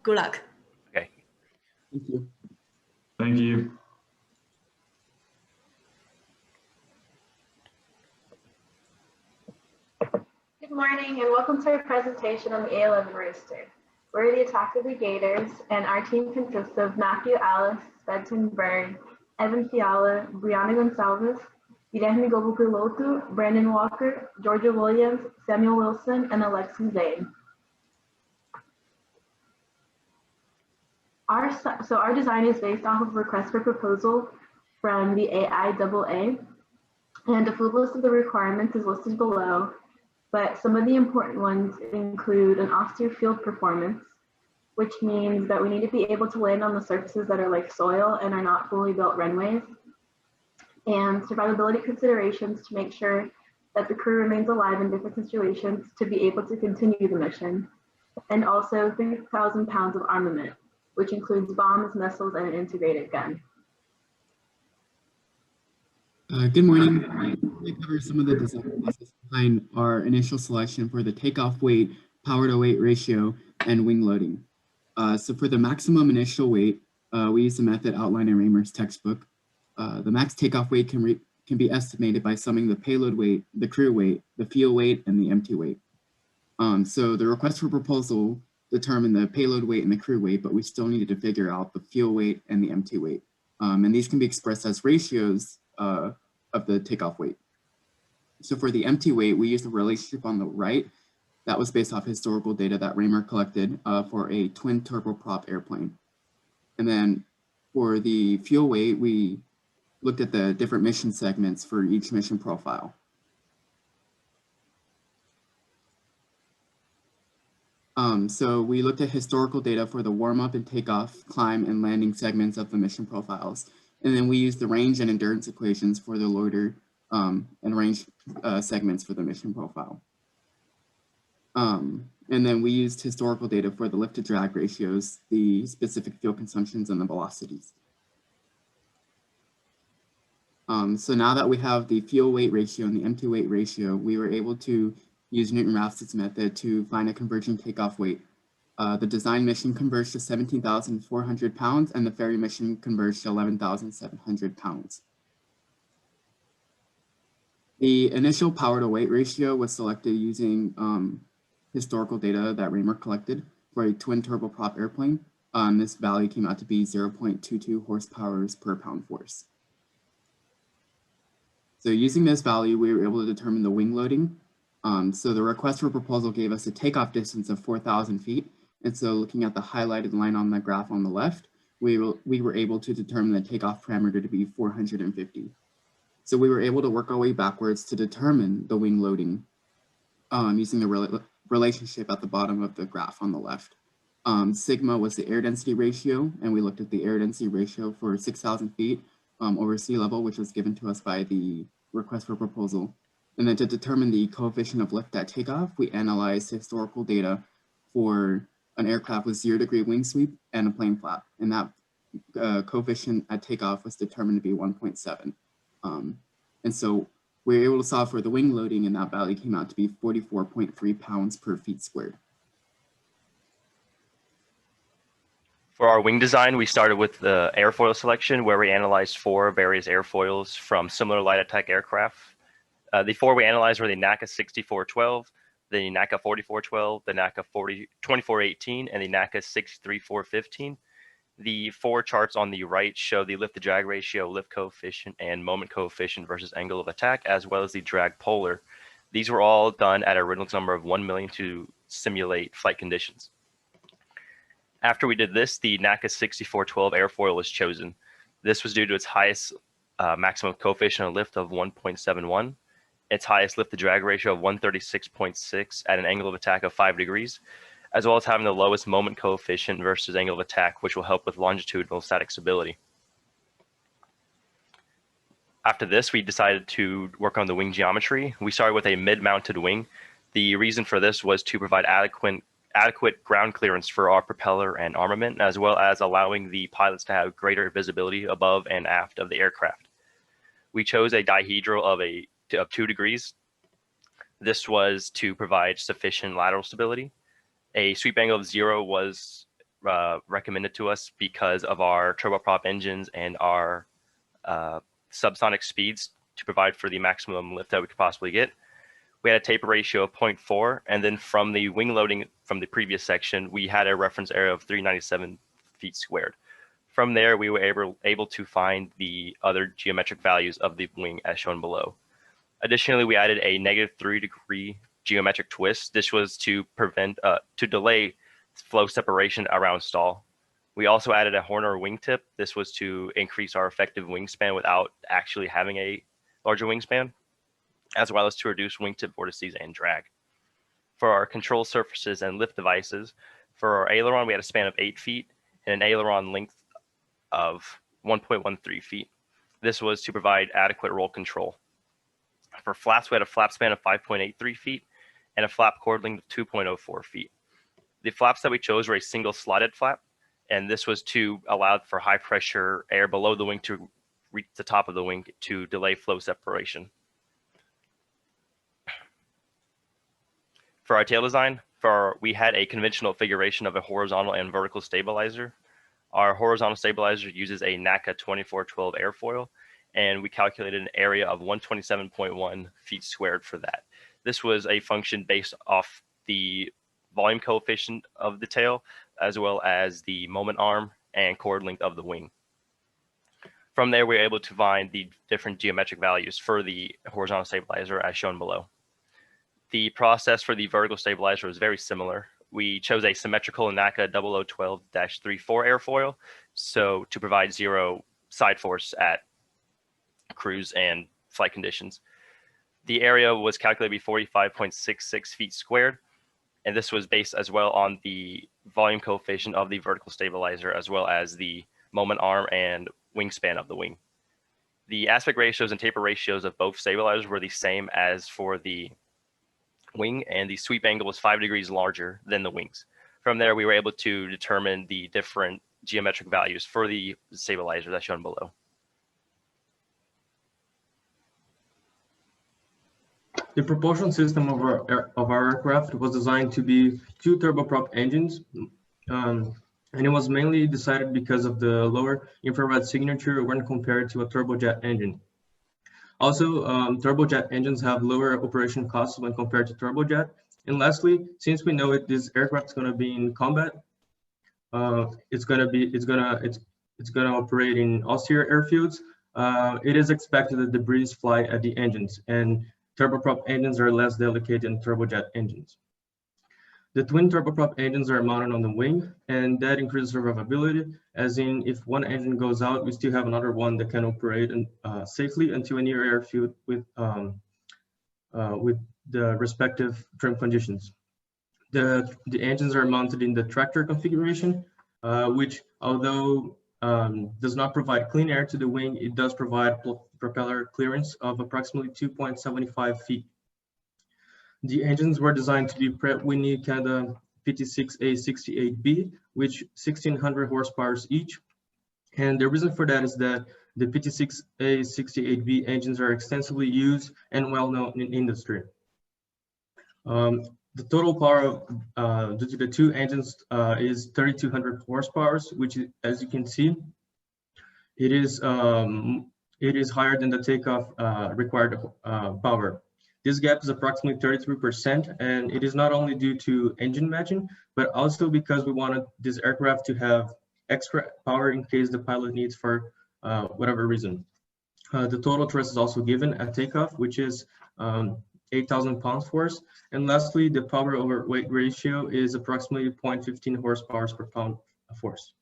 Good luck. Okay. Thank you. Thank you. Good morning and welcome to our presentation on the A11 Rooster. We're the attack of the Gators, and our team consists of Matthew Alice, Benton Byrne, Evan Fiala, Brianna Gonsalves, Guilherme Gobukulotu, Brandon Walker, Georgia Williams, Samuel Wilson, and Alexis Zane. Our design is based off of request for proposal from the AIAA, and a full list of the requirements is listed below. But some of the important ones include an austere field performance, which means that we need to be able to land on the surfaces that are like soil and are not fully built runways, and survivability considerations to make sure that the crew remains alive in different situations to be able to continue the mission, and also 3,000 pounds of armament, which includes bombs, missiles, and an integrated gun. Good morning. We cover some of the design process behind our initial selection for the takeoff weight, power to weight ratio, and wing loading. So for the maximum initial weight, we use the method outlined in Raymer's textbook. The max takeoff weight can be estimated by summing the payload weight, the crew weight, the fuel weight, and the empty weight. So the request for proposal determined the payload weight and the crew weight, but we still needed to figure out the fuel weight and the empty weight. And these can be expressed as ratios of the takeoff weight. So for the empty weight, we use the relationship on the right. That was based off historical data that Raymer collected for a twin turboprop airplane. And then for the fuel weight, we looked at the different mission segments for each mission profile. So we looked at historical data for the warm-up and takeoff, climb, and landing segments of the mission profiles. And then we used the range and endurance equations for the loiter and range segments for the mission profile. And then we used historical data for the lift to drag ratios, the specific fuel consumptions, and the velocities. So now that we have the fuel weight ratio and the empty weight ratio, we were able to use Newton-Raphson's method to find a converging takeoff weight. The design mission converged to 17,400 pounds, and the ferry mission converged to 11,700 pounds. The initial power to weight ratio was selected using historical data that Raymer collected for a twin turboprop airplane. This value came out to be 0.22 horsepower per pound force. So using this value, we were able to determine the wing loading. So the request for proposal gave us a takeoff distance of 4,000 feet. And so looking at the highlighted line on the graph on the left, we were able to determine the takeoff parameter to be 450. So we were able to work our way backwards to determine the wing loading using the relationship at the bottom of the graph on the left. Sigma was the air density ratio, and we looked at the air density ratio for 6,000 feet over sea level, which was given to us by the request for proposal. And then to determine the coefficient of lift at takeoff, we analyzed historical data for an aircraft with 0-degree wing sweep and a plane flap. And that coefficient at takeoff was determined to be 1.7. And so we were able to solve for the wing loading, and that value came out to be 44.3 pounds per feet squared. For our wing design, we started with the airfoil selection, where we analyzed 4 various airfoils from similar light attack aircraft. The 4 we analyzed were the NACA 6412, the NACA 4412, the NACA 2418, and the NACA 63415. The 4 charts on the right show the lift to drag ratio, lift coefficient, and moment coefficient versus angle of attack, as well as the drag polar. These were all done at a Reynolds number of 1 million to simulate flight conditions. After we did this, the NACA 6412 airfoil was chosen. This was due to its highest maximum coefficient of lift of 1.71, its highest lift to drag ratio of 136.6 at an angle of attack of 5 degrees, as well as having the lowest moment coefficient versus angle of attack, which will help with longitudinal static stability. After this, we decided to work on the wing geometry. We started with a mid-mounted wing. The reason for this was to provide adequate ground clearance for our propeller and armament, as well as allowing the pilots to have greater visibility above and aft of the aircraft. We chose a dihedral of 2 degrees. This was to provide sufficient lateral stability. A sweep angle of 0 was recommended to us because of our turboprop engines and our subsonic speeds to provide for the maximum lift that we could possibly get. We had a taper ratio of 0.4, and then from the wing loading from the previous section, we had a reference area of 397 feet squared. From there, we were able to find the other geometric values of the wing as shown below. Additionally, we added a -3-degree geometric twist. This was to delay flow separation around stall. We also added a Horner wingtip. This was to increase our effective wingspan without actually having a larger wingspan, as well as to reduce wingtip vortices and drag. For our control surfaces and lift devices, for our aileron, we had a span of 8 feet and an aileron length of 1.13 feet. This was to provide adequate roll control. For flaps, we had a flap span of 5.83 feet and a flap chord length of 2.04 feet. The flaps that we chose were a single slotted flap, and this was to allow for high pressure air below the wing to reach the top of the wing to delay flow separation. For our tail design, we had a conventional configuration of a horizontal and vertical stabilizer. Our horizontal stabilizer uses a NACA 2412 airfoil, and we calculated an area of 127.1 feet squared for that. This was a function based off the volume coefficient of the tail, as well as the moment arm and chord length of the wing. From there, we were able to find the different geometric values for the horizontal stabilizer as shown below. The process for the vertical stabilizer was very similar. We chose a symmetrical NACA 0012-34 airfoil, so to provide zero side force at cruise and flight conditions. The area was calculated to be 45.66 feet squared, and this was based as well on the volume coefficient of the vertical stabilizer, as well as the moment arm and wingspan of the wing. The aspect ratios and taper ratios of both stabilizers were the same as for the wing, and the sweep angle was 5 degrees larger than the wings. From there, we were able to determine the different geometric values for the stabilizers as shown below. The propulsion system of our aircraft was designed to be 2 turboprop engines, and it was mainly decided because of the lower infrared signature when compared to a turbojet engine. Also, turbojet engines have lower operation costs when compared to turbojet. And lastly, since we know this aircraft is going to be in combat, it's going to operate in austere airfields. It is expected that the breeze fly at the engines, and turboprop engines are less delicate than turbojet engines. The twin turboprop engines are mounted on the wing, and that increases survivability, as in if one engine goes out, we still have another one that can operate safely until a near airfield with the respective trim conditions. The engines are mounted in the tractor configuration, which although does not provide clean air to the wing, it does provide propeller clearance of approximately 2.75 feet. The engines were designed to be Pratt & Whitney Canada PT6A68B, which 1,600 horsepower each. And the reason for that is that the PT6A68B engines are extensively used and well known in industry. The total power due to the 2 engines is 3,200 horsepower, which, as you can see, it is higher than the takeoff required power. This gap is approximately 33%, and it is not only due to engine matching, but also because we wanted this aircraft to have extra power in case the pilot needs for whatever reason. The total thrust is also given at takeoff, which is 8,000 pounds force. And lastly, the power over weight ratio is approximately 0.15 horsepower per pound of force.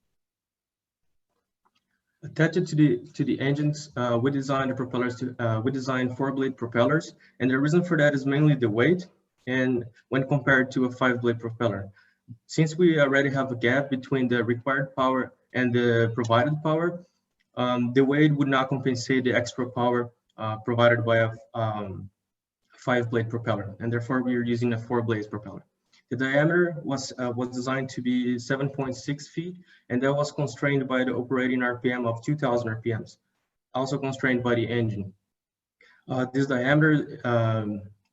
Attached to the engines, we designed the propellers we designed 4-blade propellers, and the reason for that is mainly the weight, and when compared to a 5-blade propeller. Since we already have a gap between the required power and the provided power, the weight would not compensate the extra power provided by a 5-blade propeller, and therefore we are using a 4-blade propeller. The diameter was designed to be 7.6 feet, and that was constrained by the operating RPM of 2,000 RPMs, also constrained by the engine. This diameter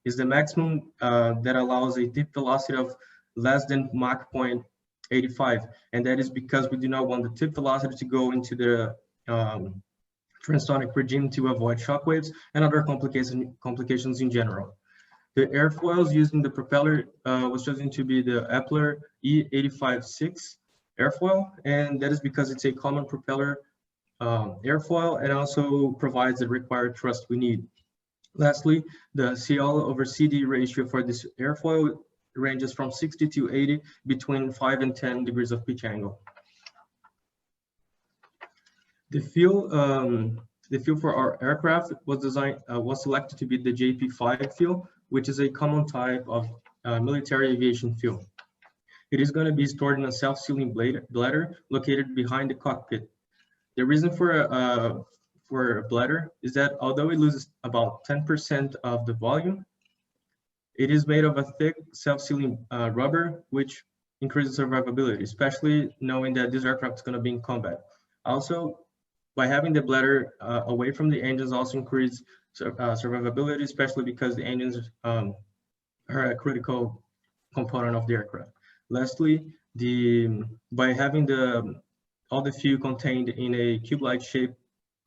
is the maximum that allows a tip velocity of less than Mach 0.2 EAS4710, and that is because we do not want the tip velocity to go into the transonic regime to avoid shockwaves and other complications in general. The airfoils used in the propeller was chosen to be the Epler E856 airfoil, and that is because it's a common propeller airfoil and also provides the required thrust we need. Lastly, the CL/CD ratio for this airfoil ranges from 60 to 80 between 5 and 10 degrees of pitch angle. The fuel for our aircraft was selected to be the JP5 fuel, which is a common type of military aviation fuel. It is going to be stored in a self-sealing bladder located behind the cockpit. The reason for a bladder is that although it loses about 10% of the volume, it is made of a thick self-sealing rubber, which increases survivability, especially knowing that this aircraft is going to be in combat. Also, by having the bladder away from the engines also increases survivability, especially because the engines are a critical component of the aircraft. Lastly, by having all the fuel contained in a cube-like shaped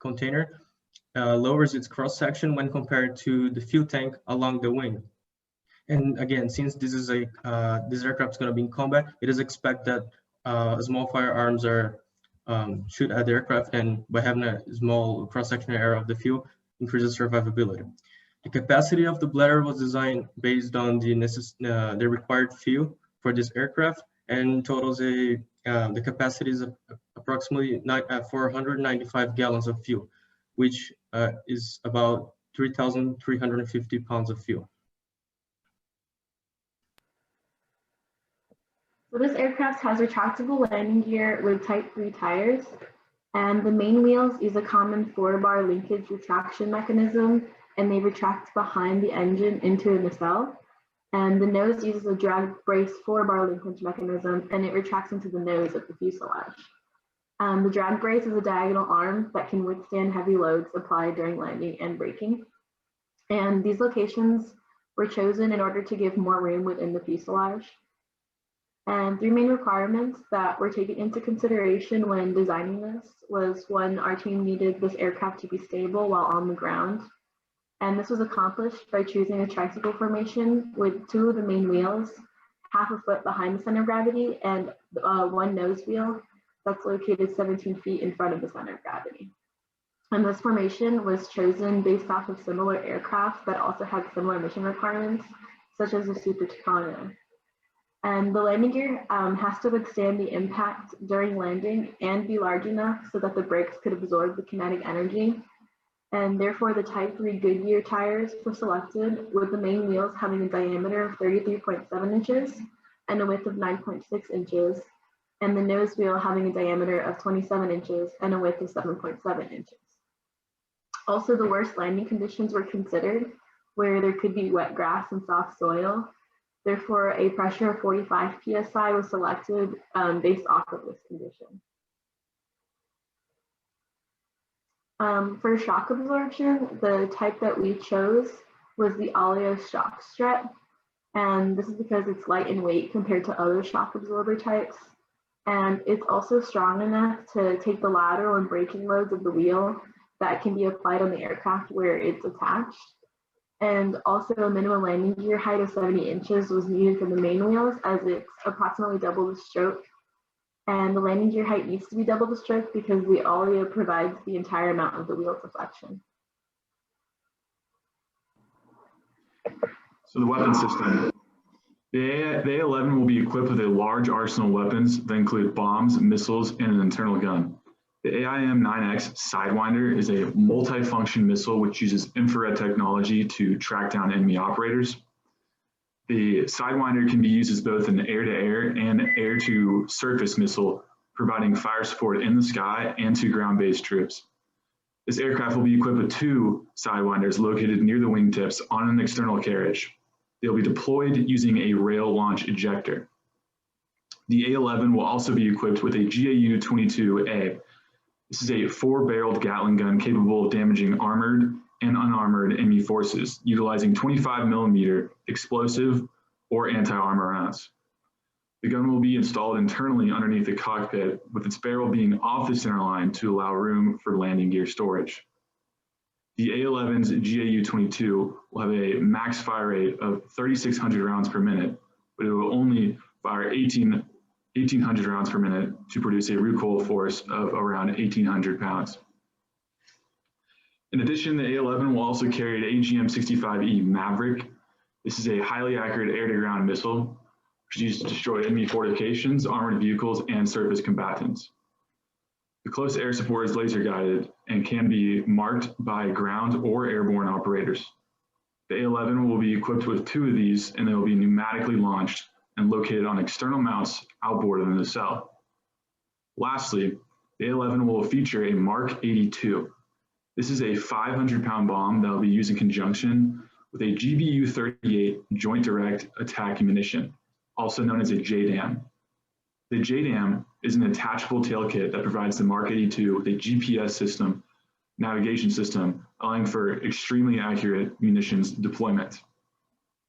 container lowers its cross-section when compared to the fuel tank along the wing. And again, since this is this aircraft is going to be in combat, it is expected that small firearms are shoot at the aircraft, and by having a small cross-sectional area of the fuel increases survivability. The capacity of the bladder was designed based on the required fuel for this aircraft, and totals the capacity is approximately 495 gallons of fuel, which is about 3,350 pounds of fuel. So this aircraft has retractable landing gear with Type 3 tires, and the main wheels use a common 4-bar linkage retraction mechanism, and they retract behind the engine into a nacelle. And the nose uses a drag brace 4-bar linkage mechanism, and it retracts into the nose of the fuselage. The drag brace is a diagonal arm that can withstand heavy loads applied during landing and braking. And these locations were chosen in order to give more room within the fuselage. And 3 main requirements that were taken into consideration when designing this was, 1, our team needed this aircraft to be stable while on the ground. And this was accomplished by choosing a tricycle formation with 2 of the main wheels, half a foot behind the center of gravity, and 1 nose wheel that's located 17 feet in front of the center of gravity. And this formation was chosen based off of similar aircraft that also had similar mission requirements, such as the Super Tucano. And the landing gear has to withstand the impact during landing and be large enough so that the brakes could absorb the kinetic energy. And therefore, the Type 3 Goodyear tires were selected, with the main wheels having a diameter of 33.7 inches and a width of 9.6 inches, and the nose wheel having a diameter of 27 inches and a width of 7.7 inches. Also, the worst landing conditions were considered, where there could be wet grass and soft soil. Therefore, a pressure of 45 psi was selected based off of this condition. For shock absorption, the type that we chose was the Alios shock strut, and this is because it's light in weight compared to other shock absorber types, and it's also strong enough to take the lateral and braking loads of the wheel that can be applied on the aircraft where it's attached. And also a minimum landing gear height of 70 inches was needed for the main wheels, as it's approximately double the stroke. And the landing gear height needs to be double the stroke because the oleo provides the entire amount of the wheel deflection. So the weapon system. The A11 will be equipped with a large arsenal of weapons that include bombs, missiles, and an internal gun. The AIM-9X Sidewinder is a multi-function missile which uses infrared technology to track down enemy operators. The Sidewinder can be used as both an air-to-air and air-to-surface missile, providing fire support in the sky and to ground-based troops. This aircraft will be equipped with 2 Sidewinders located near the wingtips on an external carriage. They'll be deployed using a rail launch ejector. The A11 will also be equipped with a GAU-22A. This is a 4-barreled Gatling gun capable of damaging armored and unarmored enemy forces, utilizing 25mm explosive or anti-armor rounds. The gun will be installed internally underneath the cockpit, with its barrel being off the center line to allow room for landing gear storage. The A11's GAU-22 will have a max fire rate of 3,600 rounds per minute, but it will only fire 1,800 rounds per minute to produce a recoil force of around 1,800 pounds. In addition, the A11 will also carry an AGM-65E Maverick. This is a highly accurate air-to-ground missile, which is used to destroy enemy fortifications, armored vehicles, and surface combatants. The close air support is laser guided and can be marked by ground or airborne operators. The A11 will be equipped with 2 of these, and they will be pneumatically launched and located on external mounts outboard of the nacelle. Lastly, the A11 will feature a Mark 82. This is a 500-pound bomb that will be used in conjunction with a GBU-38 Joint Direct Attack Munition, also known as a JDAM. The JDAM is an attachable tail kit that provides the Mark 82 with a GPS system, navigation system, allowing for extremely accurate munitions deployment.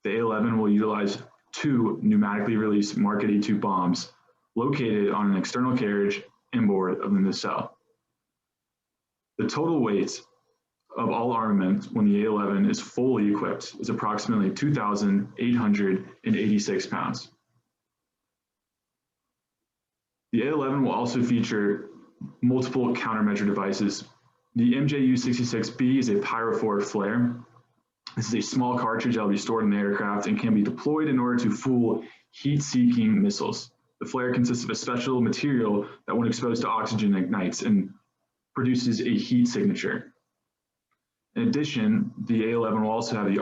The A11 will utilize 2 pneumatically released Mark 82 bombs located on an external carriage inboard of the nacelle. The total weight of all armament when the A11 is fully equipped is approximately 2,886 pounds. The A11 will also feature multiple countermeasure devices. The MJU-66B is a pyrophoric flare. This is a small cartridge that will be stored in the aircraft and can be deployed in order to fool heat-seeking missiles. The flare consists of a special material that, when exposed to oxygen, ignites and produces a heat signature. In addition, the A11 will also have the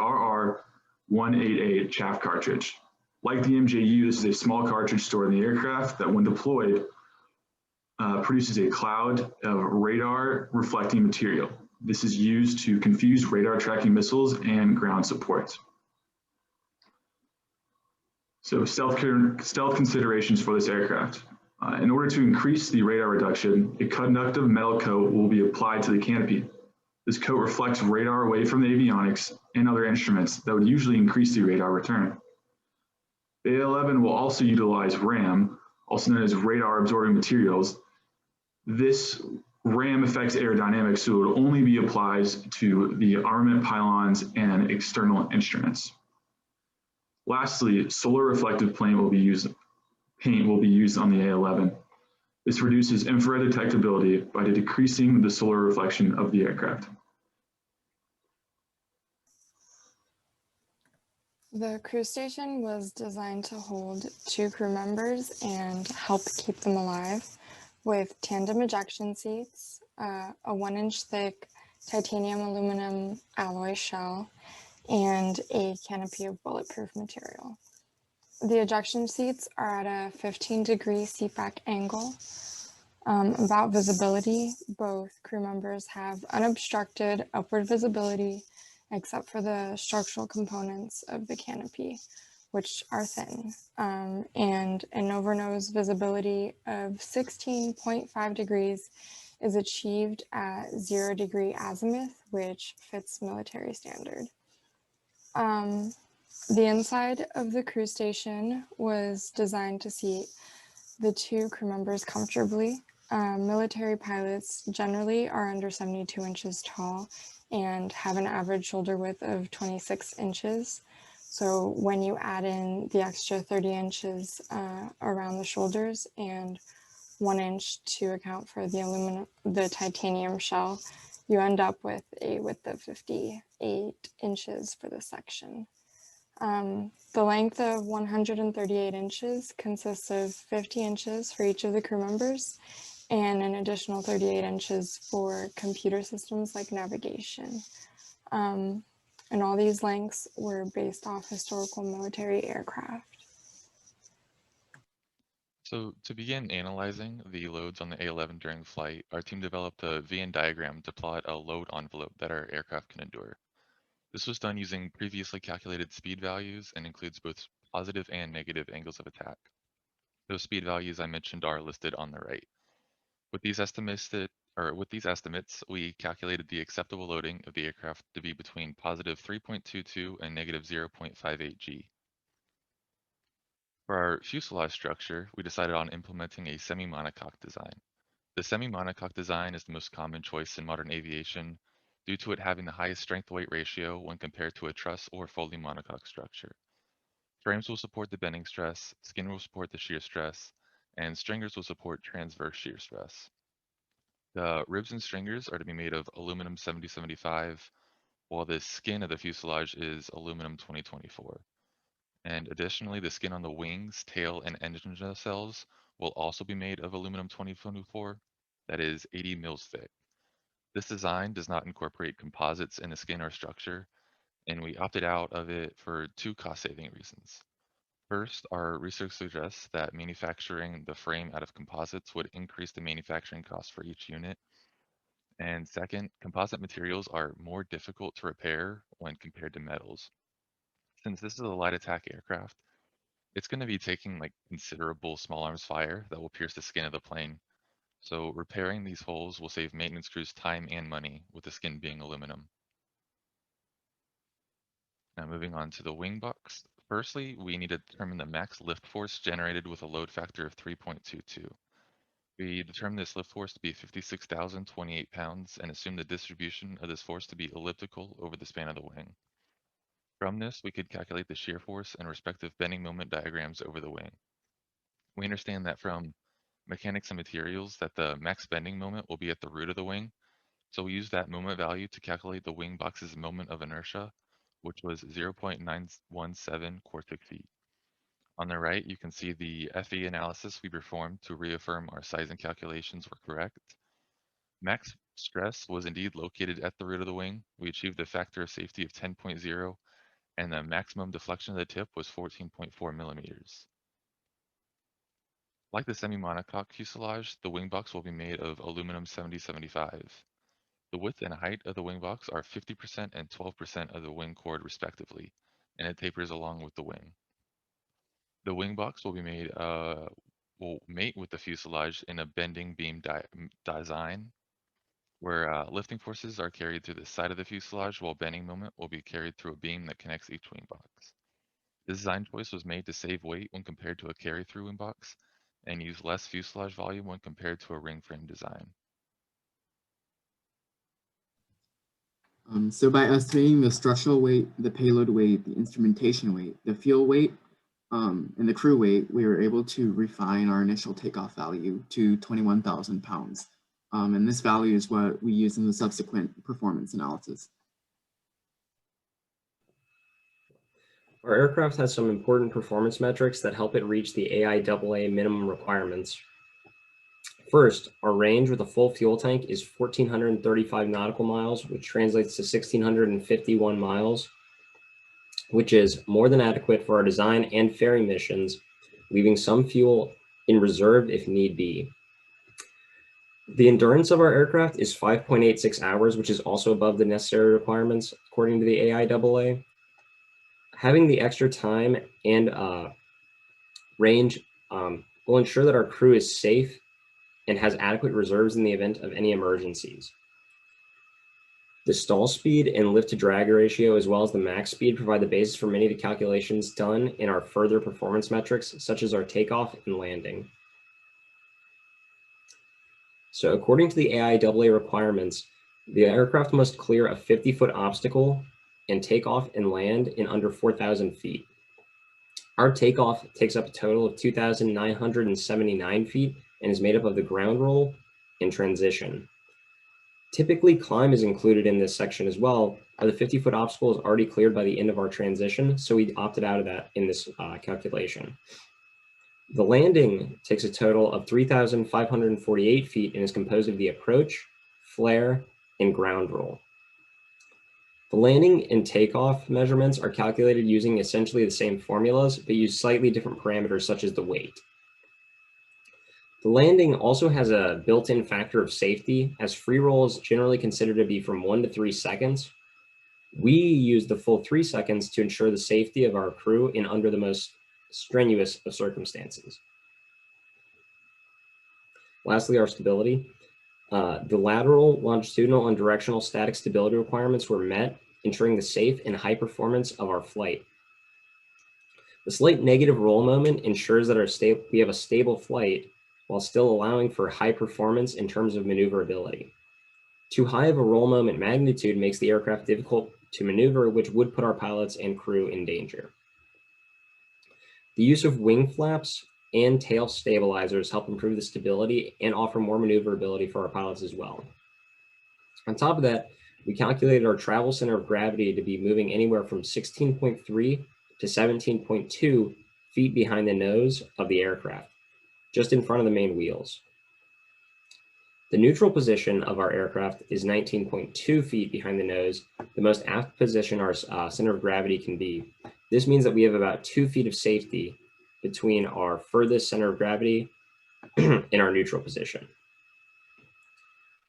RR188 chaff cartridge. Like the MJU, this is a small cartridge stored in the aircraft that, when deployed, produces a cloud of radar reflecting material. This is used to confuse radar tracking missiles and ground support. So stealth considerations for this aircraft. In order to increase the radar reduction, a conductive metal coat will be applied to the canopy. This coat reflects radar away from the avionics and other instruments that would usually increase the radar return. The A11 will also utilize RAM, also known as radar absorbing materials. This RAM affects aerodynamics, so it will only be applied to the armament pylons and external instruments. Lastly, solar reflective paint will be used on the A11. This reduces infrared detectability by decreasing the solar reflection of the aircraft. The crew station was designed to hold 2 crew members and help keep them alive, with tandem ejection seats, a 1-inch thick titanium aluminum alloy shell, and a canopy of bulletproof material. The ejection seats are at a 15-degree seatback angle. About visibility, both crew members have unobstructed upward visibility, except for the structural components of the canopy, which are thin, and an over-nose visibility of 16.5 degrees is achieved at 0-degree azimuth, which fits military standard. The inside of the crew station was designed to seat the 2 crew members comfortably. Military pilots generally are under 72 inches tall and have an average shoulder width of 26 inches. So when you add in the extra 30 inches around the shoulders and 1 inch to account for the titanium shell, you end up with a width of 58 inches for this section. The length of 138 inches consists of 50 inches for each of the crew members and an additional 38 inches for computer systems like navigation. And all these lengths were based off historical military aircraft. So to begin analyzing the loads on the A11 during flight, our team developed a Venn diagram to plot a load envelope that our aircraft can endure. This was done using previously calculated speed values and includes both positive and negative angles of attack. Those speed values I mentioned are listed on the right. With these estimates, we calculated the acceptable loading of the aircraft to be between positive 3.22 and negative 0.58 G. For our fuselage structure, we decided on implementing a semi-monocoque design. The semi-monocoque design is the most common choice in modern aviation due to it having the highest strength-to-weight ratio when compared to a truss or fully monocoque structure. Frames will support the bending stress, skin will support the shear stress, and stringers will support transverse shear stress. The ribs and stringers are to be made of aluminum 7075, while the skin of the fuselage is aluminum 2024. And additionally, the skin on the wings, tail, and engine nacelles will also be made of aluminum 2024, that is 80 mils thick. This design does not incorporate composites in the skin or structure, and we opted out of it for two cost-saving reasons. First, our research suggests that manufacturing the frame out of composites would increase the manufacturing cost for each unit. And second, composite materials are more difficult to repair when compared to metals. Since this is a light attack aircraft, it's going to be taking like considerable small arms fire that will pierce the skin of the plane. So repairing these holes will save maintenance crews time and money, with the skin being aluminum. Now moving on to the wing box. Firstly, we need to determine the max lift force generated with a load factor of 3.22. We determined this lift force to be 56,028 pounds and assume the distribution of this force to be elliptical over the span of the wing. From this, we could calculate the shear force and respective bending moment diagrams over the wing. We understand that from mechanics and materials that the max bending moment will be at the root of the wing, so we use that moment value to calculate the wing box's moment of inertia, which was 0.917 quartic feet. On the right, you can see the FE analysis we performed to reaffirm our sizing calculations were correct. Max stress was indeed located at the root of the wing. We achieved a factor of safety of 10.0, and the maximum deflection of the tip was 14.4 millimeters. Like the semi-monocoque fuselage, the wing box will be made of aluminum 7075. The width and height of the wing box are 50% and 12% of the wing chord respectively, and it tapers along with the wing. The wing box will be made will mate with the fuselage in a bending beam design, where lifting forces are carried through the side of the fuselage, while bending moment will be carried through a beam that connects each wing box. This design choice was made to save weight when compared to a carry-through wing box, and use less fuselage volume when compared to a ring frame design. So by estimating the structural weight, the payload weight, the instrumentation weight, the fuel weight, and the crew weight, we were able to refine our initial takeoff value to 21,000 pounds. And this value is what we use in the subsequent performance analysis. Our aircraft has some important performance metrics that help it reach the AIAA minimum requirements. First, our range with a full fuel tank is 1,435 nautical miles, which translates to 1,651 miles, which is more than adequate for our design and ferry missions, leaving some fuel in reserve if need be. The endurance of our aircraft is 5.86 hours, which is also above the necessary requirements according to the AIAA. Having the extra time and range will ensure that our crew is safe and has adequate reserves in the event of any emergencies. The stall speed and lift to drag ratio, as well as the max speed, provide the basis for many of the calculations done in our further performance metrics, such as our takeoff and landing. So according to the AIAA requirements, the aircraft must clear a 50-foot obstacle and take off and land in under 4,000 feet. Our takeoff takes up a total of 2,979 feet and is made up of the ground roll and transition. Typically, climb is included in this section as well, but the 50-foot obstacle is already cleared by the end of our transition, so we opted out of that in this calculation. The landing takes a total of 3,548 feet and is composed of the approach, flare, and ground roll. The landing and takeoff measurements are calculated using essentially the same formulas, but use slightly different parameters such as the weight. The landing also has a built-in factor of safety, as free roll is generally considered to be from 1 to 3 seconds. We use the full 3 seconds to ensure the safety of our crew in under the most strenuous of circumstances. Lastly, our stability. The lateral, longitudinal, and directional static stability requirements were met, ensuring the safe and high performance of our flight. The slight negative roll moment ensures that we have a stable flight while still allowing for high performance in terms of maneuverability. Too high of a roll moment magnitude makes the aircraft difficult to maneuver, which would put our pilots and crew in danger. The use of wing flaps and tail stabilizers help improve the stability and offer more maneuverability for our pilots as well. On top of that, we calculated our travel center of gravity to be moving anywhere from 16.3 to 17.2 feet behind the nose of the aircraft, just in front of the main wheels. The neutral position of our aircraft is 19.2 feet behind the nose, the most aft position our center of gravity can be. This means that we have about 2 feet of safety between our furthest center of gravity and our neutral position.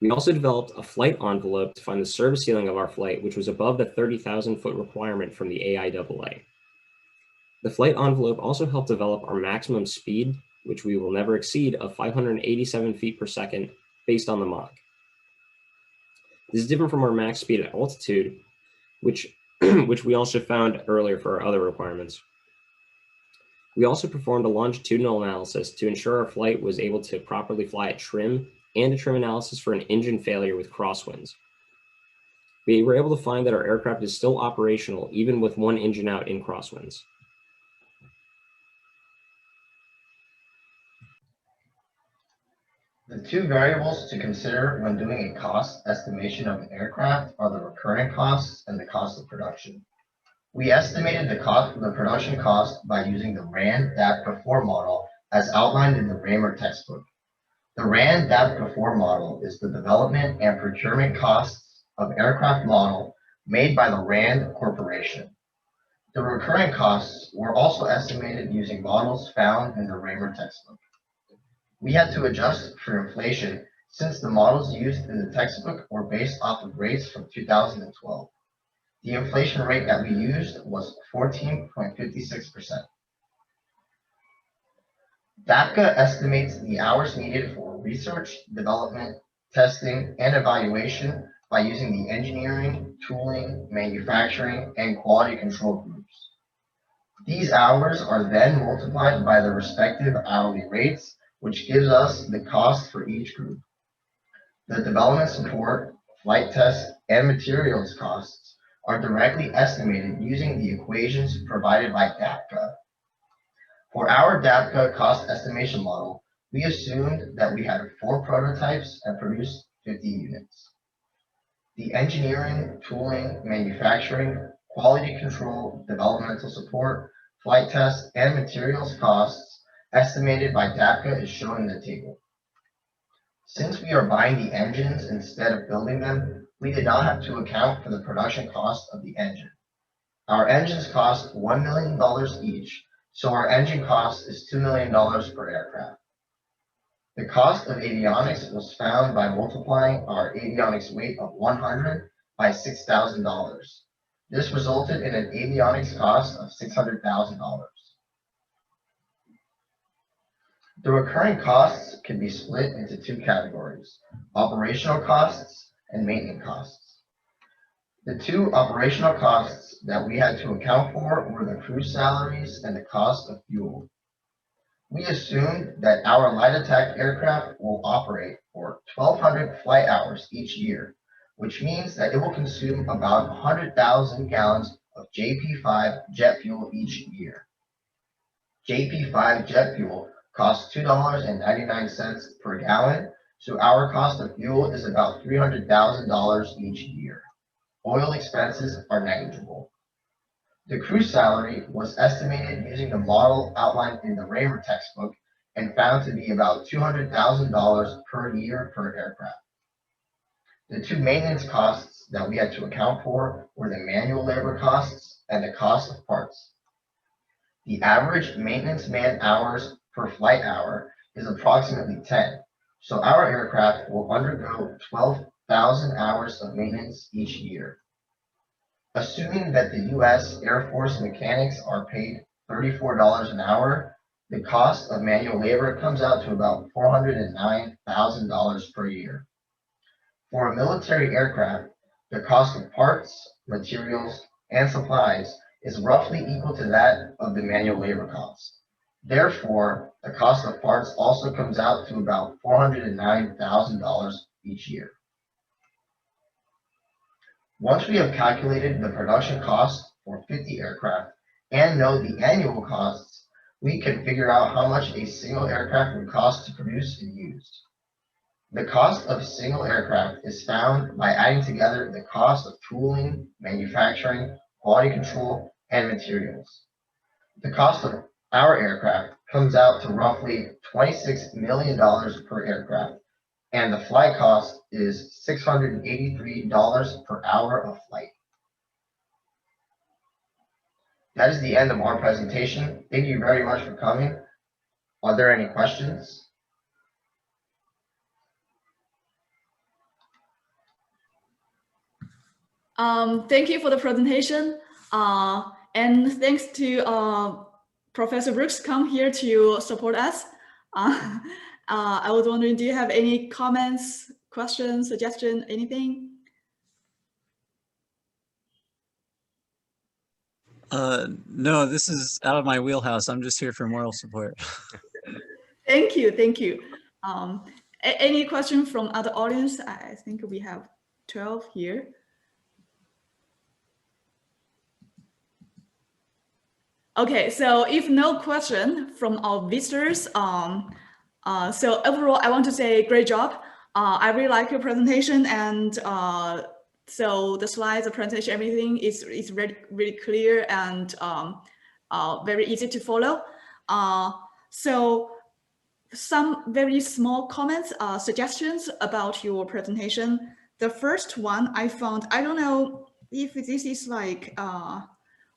We also developed a flight envelope to find the service ceiling of our flight, which was above the 30,000 foot requirement from the AIAA. The flight envelope also helped develop our maximum speed, which we will never exceed, of 587 feet per second based on the Mach. This is different from our max speed at altitude, which we also found earlier for our other requirements. We also performed a longitudinal analysis to ensure our flight was able to properly fly at trim and a trim analysis for an engine failure with crosswinds. We were able to find that our aircraft is still operational even with one engine out in crosswinds. The two variables to consider when doing a cost estimation of an aircraft are the recurring costs and the cost of production. We estimated the production cost by using the RAND DAPCA4 model as outlined in the Raymer textbook. The RAND DAPCA4 model is the development and procurement costs of aircraft model made by the RAND Corporation. The recurring costs were also estimated using models found in the Raymer textbook. We had to adjust for inflation since the models used in the textbook were based off of rates from 2012. The inflation rate that we used was 14.56%. DAPCA estimates the hours needed for research, development, testing, and evaluation by using the engineering, tooling, manufacturing, and quality control groups. These hours are then multiplied by the respective hourly rates, which gives us the cost for each group. The development support, flight tests, and materials costs are directly estimated using the equations provided by DAPCA. For our DAPCA cost estimation model, we assumed that we had 4 prototypes and produced 50 units. The engineering, tooling, manufacturing, quality control, developmental support, flight tests, and materials costs estimated by DAPCA is shown in the table. Since we are buying the engines instead of building them, we did not have to account for the production cost of the engine. Our engines cost $1 million each, so our engine cost is $2 million per aircraft. The cost of avionics was found by multiplying our avionics weight of 100 by $6,000. This resulted in an avionics cost of $600,000. The recurring costs can be split into 2 categories: operational costs and maintenance costs. The 2 operational costs that we had to account for were the crew salaries and the cost of fuel. We assumed that our light attack aircraft will operate for 1,200 flight hours each year, which means that it will consume about 100,000 gallons of JP5 jet fuel each year. JP5 jet fuel costs $2.99 per gallon, so our cost of fuel is about $300,000 each year. Oil expenses are negligible. The crew salary was estimated using the model outlined in the Raymer textbook and found to be about $200,000 per year per aircraft. The 2 maintenance costs that we had to account for were the manual labor costs and the cost of parts. The average maintenance man hours per flight hour is approximately 10, so our aircraft will undergo 12,000 hours of maintenance each year. Assuming that the U.S. Air Force mechanics are paid $34 an hour, the cost of manual labor comes out to about $409,000 per year. For a military aircraft, the cost of parts, materials, and supplies is roughly equal to that of the manual labor cost. Therefore, the cost of parts also comes out to about $409,000 each year. Once we have calculated the production cost for 50 aircraft and know the annual costs, we can figure out how much a single aircraft would cost to produce and use. The cost of a single aircraft is found by adding together the cost of tooling, manufacturing, quality control, and materials. The cost of our aircraft comes out to roughly $26 million per aircraft, and the flight cost is $683 per hour of flight. That is the end of our presentation. Thank you very much for coming. Are there any questions? Thank you for the presentation. And thanks to Professor Brooks come here to support us. I was wondering, do you have any comments, questions, suggestion, anything? No, this is out of my wheelhouse. I'm just here for moral support. Thank you, thank you. Any question from other audience? I think we have 12 here. Okay, so if no question from our visitors, so overall, I want to say great job. I really like your presentation, and so the slides, the presentation, everything is really clear and very easy to follow. So some very small comments, suggestions about your presentation. The first one I found, I don't know if this is like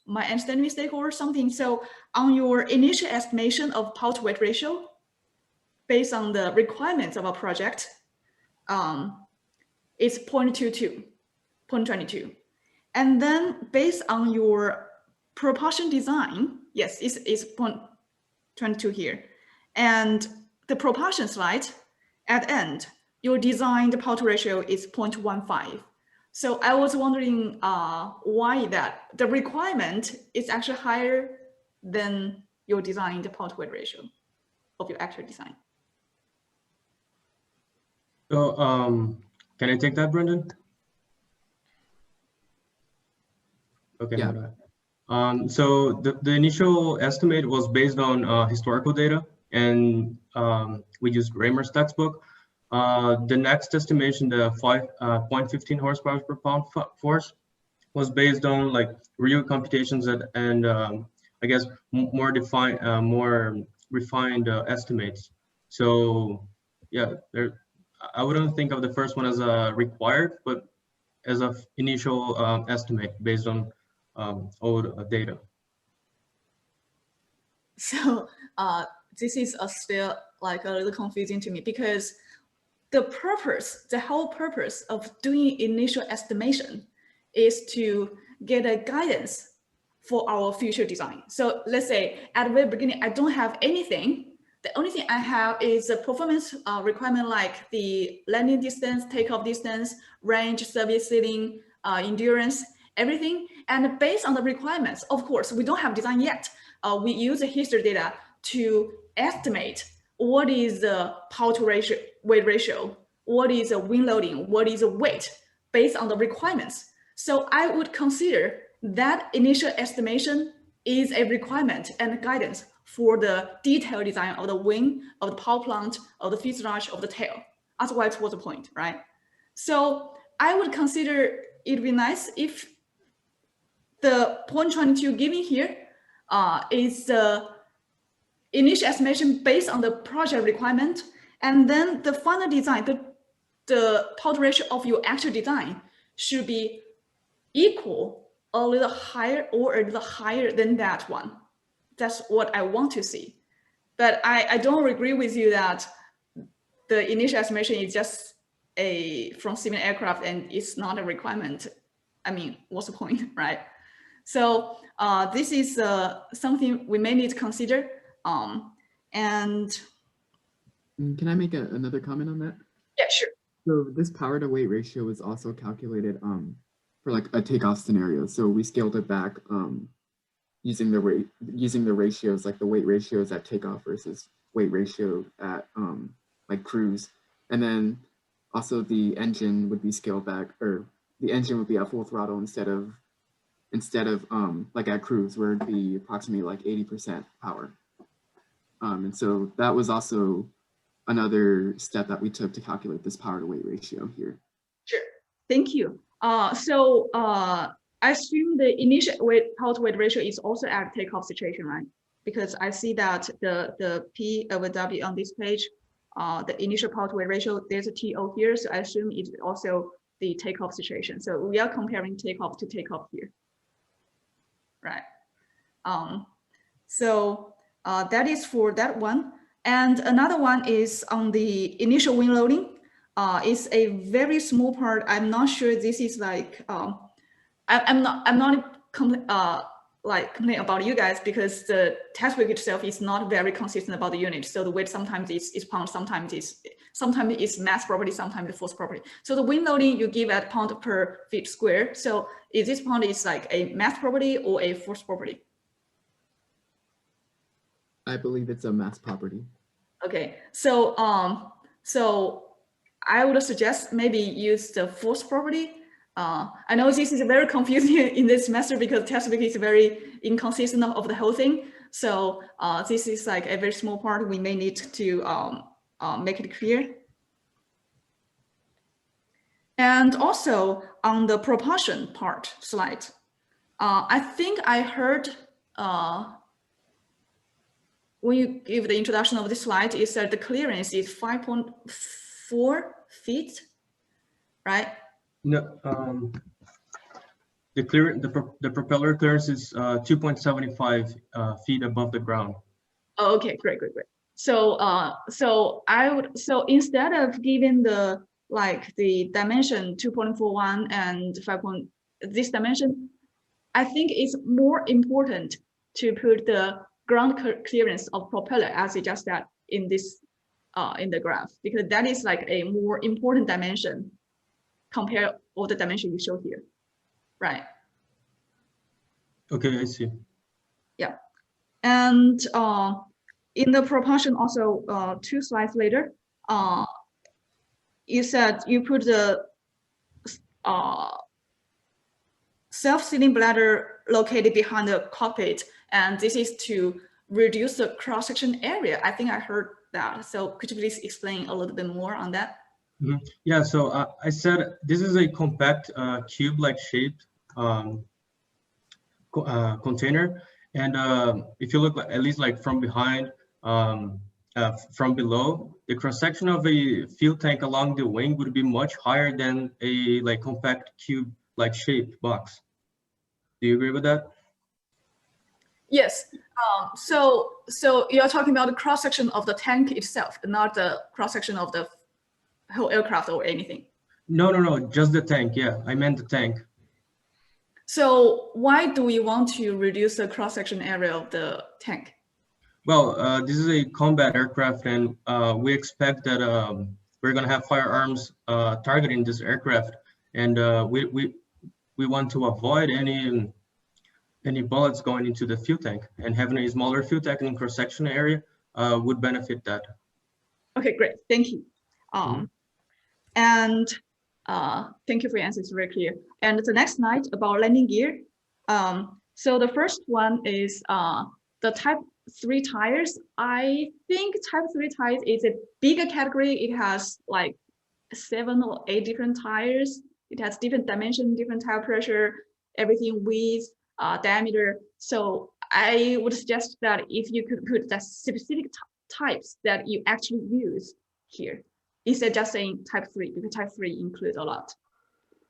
my understanding mistake or something. So on your initial estimation of power to weight ratio, based on the requirements of a project, it's 0.22. And then based on your propulsion design, yes, it's 0.22 here. And the propulsion slide at end, your designed power to ratio is 0.15. So I was wondering why that the requirement is actually higher than your designed power to weight ratio of your actual design. So can I take that, Brendan? Okay. Yeah. So the initial estimate was based on historical data, and we used Raymer's textbook. The next estimation, the 0.15 horsepower per pound force, was based on like real computations and I guess more defined, more refined estimates. So yeah, I wouldn't think of the first one as required, but as an initial estimate based on old data. So this is still like a little confusing to me, because the whole purpose of doing initial estimation is to get a guidance for our future design. So let's say at the very beginning, I don't have anything. The only thing I have is a performance requirement like the landing distance, takeoff distance, range, service ceiling, endurance, everything. And based on the requirements, of course, we don't have design yet. We use the history data to estimate what is the power to weight ratio, what is the wing loading, what is the weight based on the requirements. So I would consider that initial estimation is a requirement and guidance for the detailed design of the wing, of the power plant, of the fuselage, of the tail. Otherwise, what's the point, right? So I would consider it'd be nice if the 0.22 given here is the initial estimation based on the project requirement, and then the final design, the power ratio of your actual design should be equal, a little higher, or a little higher than that one. That's what I want to see. But I don't agree with you that the initial estimation is just from civil aircraft and it's not a requirement. I mean, what's the point, right? So this is something we may need to consider. And can I make another comment on that? Yeah, sure. So this power to weight ratio is also calculated for like a takeoff scenario. So we scaled it back using the ratios, like the weight ratios at takeoff versus weight ratio at like cruise. And then also the engine would be scaled back, or the engine would be at full throttle instead of like at cruise where it'd be approximately like 80% power. And so that was also another step that we took to calculate this power to weight ratio here. Sure, thank you. I assume the initial power to weight ratio is also at takeoff situation, right? Because I see that the P over W on this page, the initial power to weight ratio, there's a TO here, so I assume it's also the takeoff situation. So we are comparing takeoff to takeoff here, right? That is for that one. And another one is on the initial wing loading. It's a very small part. I'm not sure this is like, I'm not complaining about you guys because the test weight itself is not very consistent about the unit. So the weight sometimes is pound, sometimes it's mass property, sometimes the force property. So the wing loading you give at pound per feet square. So is this pound is like a mass property or a force property? I believe it's a mass property. Okay, so I would suggest maybe use the force property. I know this is very confusing in this semester because test weight is very inconsistent of the whole thing. So this is like a very small part. We may need to make it clear. And also on the propulsion part slide, I think I heard when you give the introduction of this slide, is that the clearance is 5.4 feet, right? No, the propeller clearance is 2.75 feet above the ground. Oh, okay, great. So so instead of giving the dimension 2.41 and 5. This dimension, I think it's more important to put the ground clearance of propeller as you just said in this in the graph, because that is like a more important dimension compared all the dimension you show here, right? Okay, I see. Yeah, and in the propulsion also 2 slides later, you said you put the self-sealing bladder located behind the cockpit, and this is to reduce the cross-section area. I think I heard that. So could you please explain a little bit more on that? Mm-hmm. Yeah, so I said this is a compact cube-like shaped container, and if you look at least like from behind, from below, the cross-section of a fuel tank along the wing would be much higher than a compact cube-like shaped box. Do you agree with that? Yes. So you're talking about the cross-section of the tank itself, not the cross-section of the whole aircraft or anything? No, just the tank. Yeah, I meant the tank. So why do we want to reduce the cross-section area of the tank? Well, this is a combat aircraft, and we expect that we're going to have firearms targeting this aircraft, and we want to avoid any bullets going into the fuel tank, and having a smaller fuel tank in cross-section area would benefit that. Okay, great, thank you. And thank you for your answers, very clear. And the next slide about landing gear. So the first one is the Type 3 tires. I think Type 3 tires is a bigger category. It has like 7 or 8 different tires. It has different dimension, different tire pressure, everything width, diameter. So I would suggest that if you could put the specific types that you actually use here, instead just saying Type 3, because Type 3 includes a lot.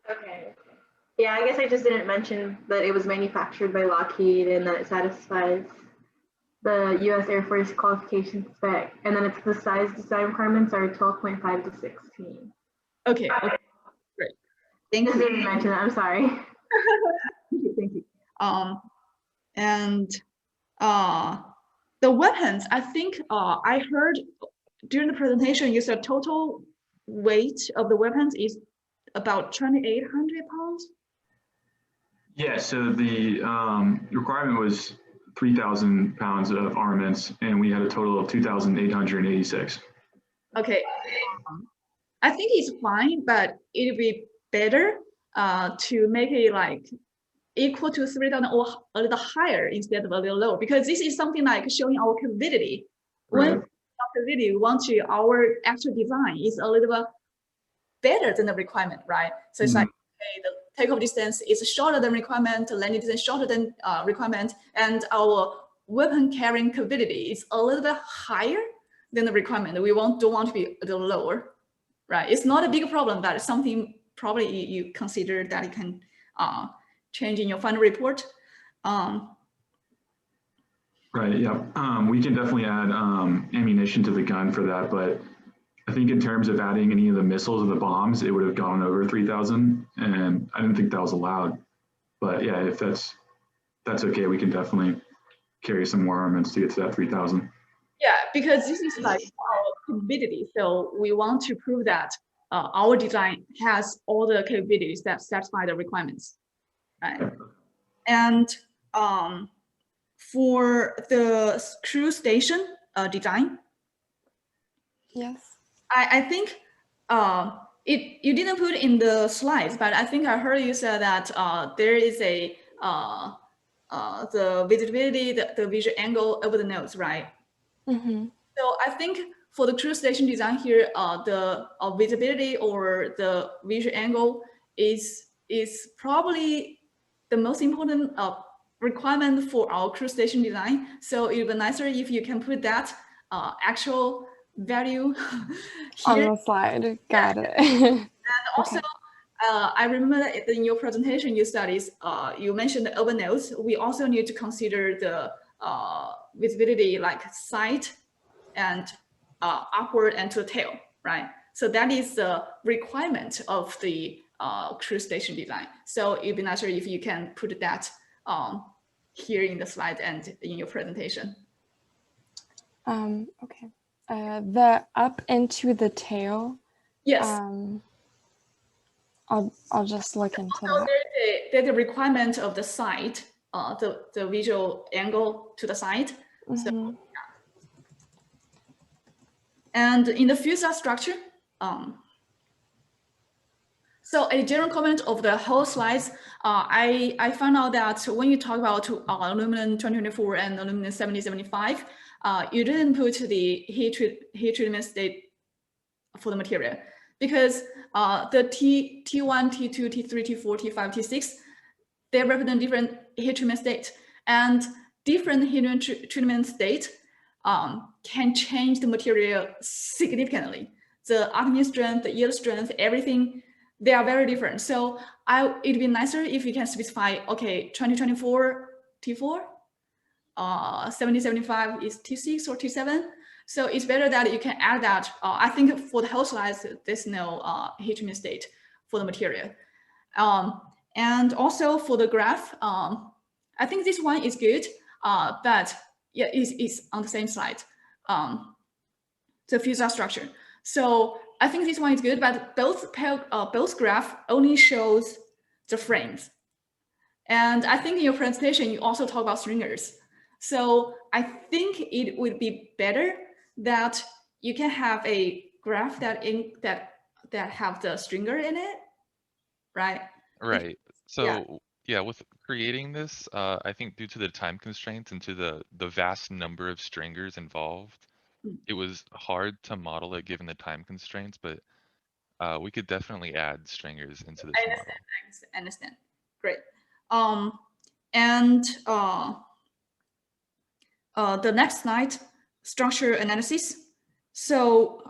Okay. Yeah, I guess I just didn't mention that it was manufactured by Lockheed and that it satisfies the U.S. Air Force qualification spec, and then it's the size design requirements are 12.5 to 16. Okay, great. Thank you. I didn't mention that, I'm sorry. Thank you. And the weapons, I think I heard during the presentation you said total weight of the weapons is about 2,800 pounds. Yeah, so the requirement was 3,000 pounds of armaments, and we had a total of 2,886. Okay, I think it's fine, but it'd be better to make it like equal to 3,000 or a little higher instead of a little lower, because this is something like showing our capability. When Right. capability, we want to our actual design is a little bit better than the requirement, right? So it's like, okay, the takeoff distance is shorter than requirement, landing distance shorter than requirement, and our weapon carrying capability is a little bit higher than the requirement. We don't want to be a little lower, right? It's not a big problem, but it's something probably you consider that it can change in your final report. Right, yeah. We can definitely add ammunition to the gun for that, but I think in terms of adding any of the missiles or the bombs, it would have gone over 3,000, and I didn't think that was allowed. But yeah, if that's okay, we can definitely carry some more armaments to get to that 3,000. Yeah, because this is like our capability. So we want to prove that our design has all the capabilities that satisfy the requirements, right? And for the crew station design, Yes. I think you didn't put in the slides, but I think I heard you say that there is a the visibility, the visual angle over the nodes, right? Mm-hmm. So I think for the crew station design here, the visibility or the visual angle is probably the most important requirement for our crew station design. So it would be nicer if you can put that actual value here on the slide. Got it. And also, I remember that in your presentation, you studies, you mentioned the urban nodes. We also need to consider the visibility, like sight and upward and to the tail, right? So that is the requirement of the crew station design. So it'd be nicer if you can put that here in the slide and in your presentation. Okay. The up into the tail. Yes. I'll just look into that. There's a requirement of the side, the visual angle to the side. Mm-hmm. So, and in the fuselage structure, so a general comment of the whole slides, I found out that when you talk about aluminum 2024 and aluminum 7075, you didn't put the heat treatment state for the material, because the T1, T2, T3, T4, T5, T6, they represent different heat treatment state, and different heat treatment state can change the material significantly. The alchemy strength, the yield strength, everything, they are very different. So it'd be nicer if you can specify, okay, 2024 T4, 7075 is T6 or T7. So it's better that you can add that. I think for the whole slides, there's no heat treatment state for the material. And also for the graph, I think this one is good, but yeah, it's on the same slide, the fuselage structure. So I think this one is good, but both graph only shows the frames. And I think in your presentation, you also talk about stringers. So I think it would be better that you can have a graph that have the stringer in it, right? Right. So yeah, with creating this, I think due to the time constraints and to the vast number of stringers involved, it was hard to model it given the time constraints, but we could definitely add stringers into this model. I understand. Great. And the next slide, structure analysis. So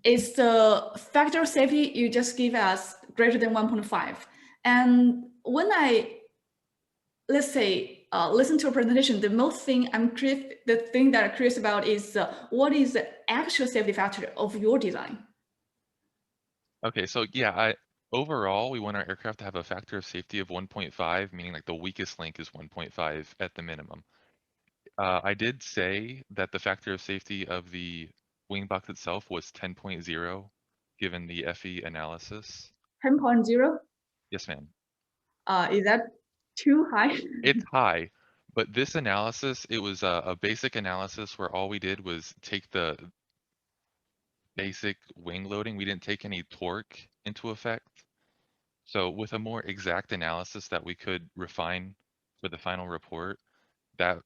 it's the factor of safety you just give us greater than 1.5. And when I, let's say, listen to a presentation, the thing that I'm curious about is what is the actual safety factor of your design? Okay, so yeah, overall, we want our aircraft to have a factor of safety of 1.5, meaning like the weakest link is 1.5 at the minimum. I did say that the factor of safety of the wing box itself was 10.0, given the FE analysis. 10.0? Yes, ma'am. Is that too high? It's high, But this analysis, it was a basic analysis where all we did was take the basic wing loading. We didn't take any torque into effect. So with a more exact analysis that we could refine for the final report, that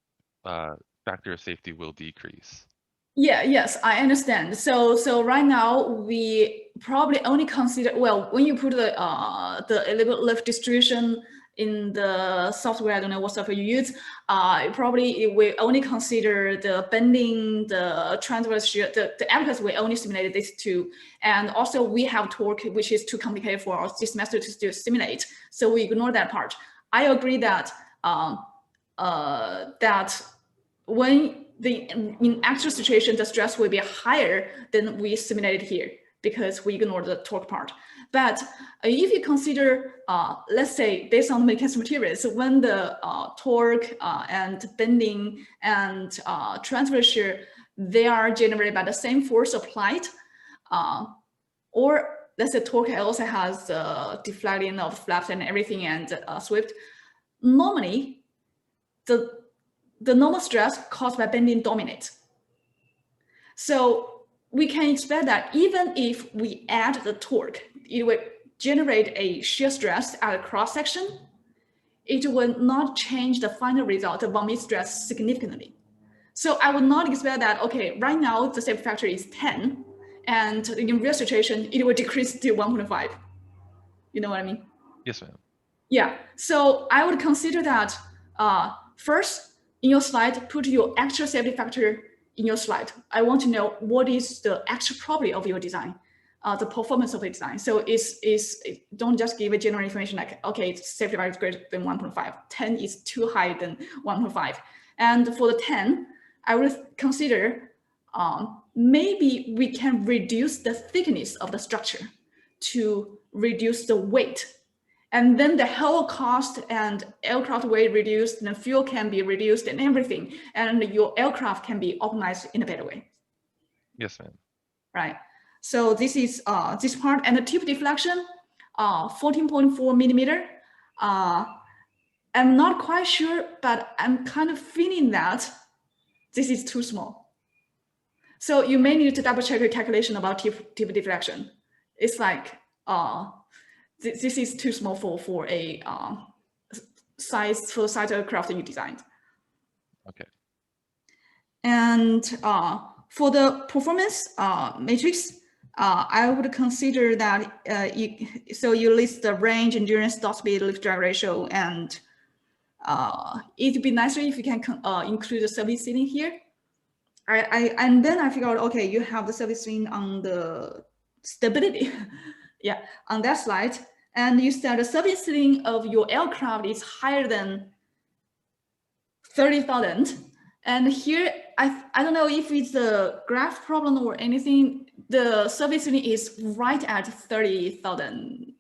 factor of safety will decrease. Yeah, yes, I understand. So right now we probably only consider, well, when you put the lift distribution in the software, I don't know what software you use, probably it will only consider the bending, the transverse shear, the aircraft we only simulated these two. And also we have torque, which is too complicated for this method to still simulate. So we ignore that part. I agree that that when in actual situation, the stress will be higher than we simulated here because we ignore the torque part. But if you consider, let's say, based on the mechanical materials, when the torque and bending and transverse shear, they are generated by the same force applied, or let's say torque also has deflecting of flaps and everything and swept, normally the normal stress caused by bending dominates. So we can expect that even if we add the torque, it will generate a shear stress at a cross section. It will not change the final result, the vomit stress, significantly. So I would not expect that, okay, right now the safety factor is 10, and in real situation, it will decrease to 1.5. You know what I mean? Yes, ma'am. Yeah, so I would consider that first, in your slide, put your actual safety factor in your slide. I want to know what is the actual property of your design, the performance of the design. So don't just give a general information like, okay, it's safety factor is greater than 1.5. 10 is too high than 1.5. And for the 10, I would consider maybe we can reduce the thickness of the structure to reduce the weight. And then the whole cost and aircraft weight reduced, and fuel can be reduced and everything. And your aircraft can be optimized in a better way. Yes, ma'am. Right. So this is this part, and the tip deflection, 14.4 millimeter. I'm not quite sure, but I'm kind of feeling that this is too small. So you may need to double check your calculation about tip deflection. It's like, this is too small for a size aircraft that you designed. Okay. And for the performance matrix, I would consider that you list the range, endurance, stall speed, lift drag ratio, and it'd be nicer if you can include the service ceiling here. And then I figured out, okay, you have the service ceiling on the stability. Yeah, on that slide. And you said the service ceiling of your aircraft is higher than 30,000. And here, I don't know if it's a graph problem or anything, the service ceiling is right at 30,000.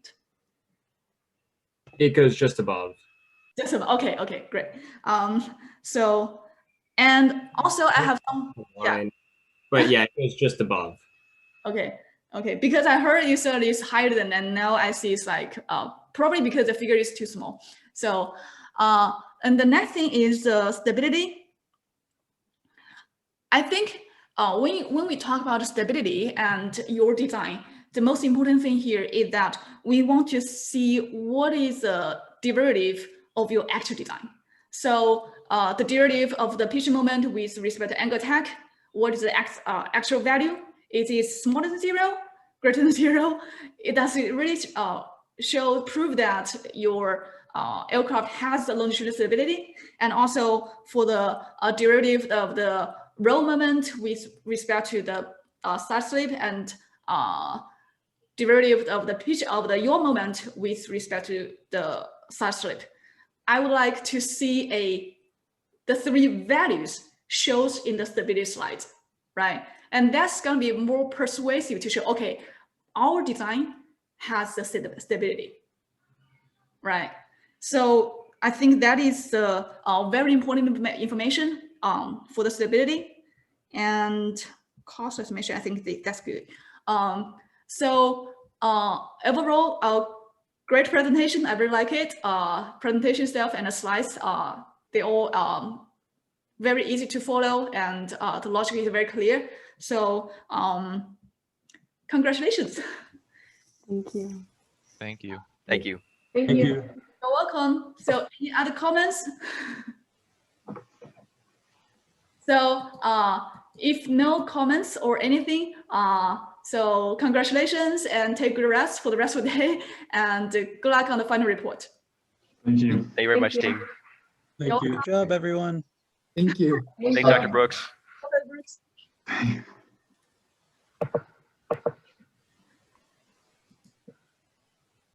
It goes just above. Just above, okay, great. So, and also I have some, yeah. But yeah, it goes just above. Okay, because I heard you said it's higher than, and now I see it's like, probably because the figure is too small. So, and the next thing is stability. I think when we talk about stability and your design, the most important thing here is that we want to see what is the derivative of your actual design. So the derivative of the pitching moment with respect to angle attack, what is the actual value? Is it smaller than 0, greater than 0? It does really prove that your aircraft has the longitudinal stability, and also for the derivative of the roll moment with respect to the side slip, and derivative of the pitch of the yaw moment with respect to the side slip. I would like to see the 3 values shows in the stability slides, right? And that's going to be more persuasive to show, okay, our design has the stability, right? So I think that is very important information for the stability, and cost estimation. I think that's good. So overall, great presentation. I really like it. Presentation itself and the slides they all very easy to follow, and the logic is very clear. So congratulations. Thank you. Thank you. Thank you. Thank Thank you. you. You're welcome. So any other comments? So if no comments or anything, so congratulations and take good rest for the rest of the day, and good luck on the final report. Thank you. Thank you very much, you. team. Thank you. Good job, everyone. Thank you. Thanks, Dr. Brooks. Okay, Bruce.